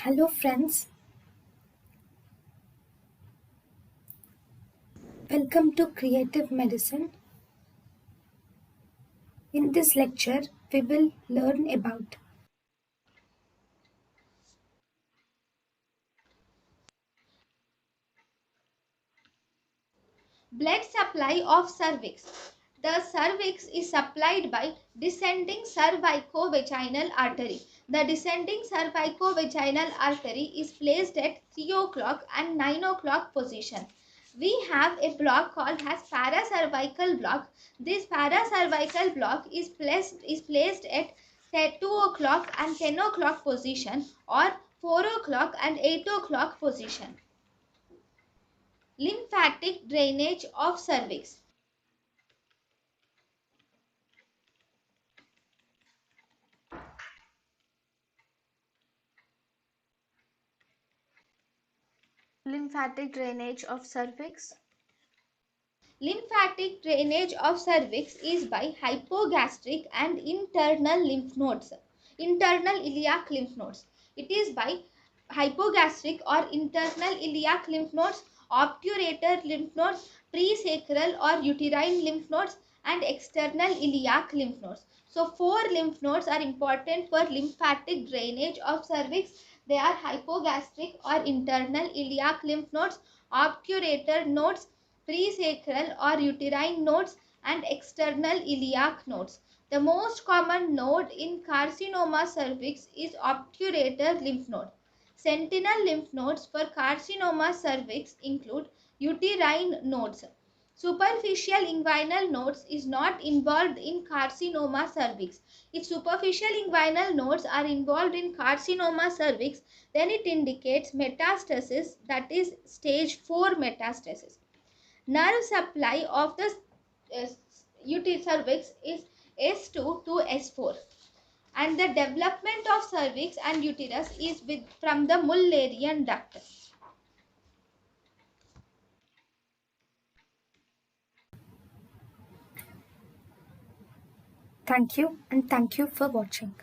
Hello, friends. Welcome to Creative Medicine. In this lecture, we will learn about Blood supply of cervix. The cervix is supplied by descending cervicovaginal artery. The descending cervicovaginal artery is placed at 3 o'clock and 9 o'clock position. We have a block called as paracervical block. This paracervical block is placed at 2 o'clock and 10 o'clock position or 4 o'clock and 8 o'clock position. Lymphatic drainage of cervix. Lymphatic drainage of cervix. Lymphatic drainage of cervix is by hypogastric and internal lymph nodes, internal iliac lymph nodes. It is by hypogastric or internal iliac lymph nodes, obturator lymph nodes, presacral or uterine lymph nodes, and external iliac lymph nodes. So, four lymph nodes are important for lymphatic drainage of cervix. They are hypogastric or internal iliac lymph nodes, obturator nodes, presacral or uterine nodes, and external iliac nodes. The most common node in carcinoma cervix is obturator lymph node. Sentinel lymph nodes for carcinoma cervix include uterine nodes. Superficial inguinal nodes is not involved in carcinoma cervix. If superficial inguinal nodes are involved in carcinoma cervix, then it indicates metastasis, that is stage 4 metastasis. Nerve supply of the cervix is S2 to S4, and the development of cervix and uterus is from the Mullerian duct. thank you and thank you for watching.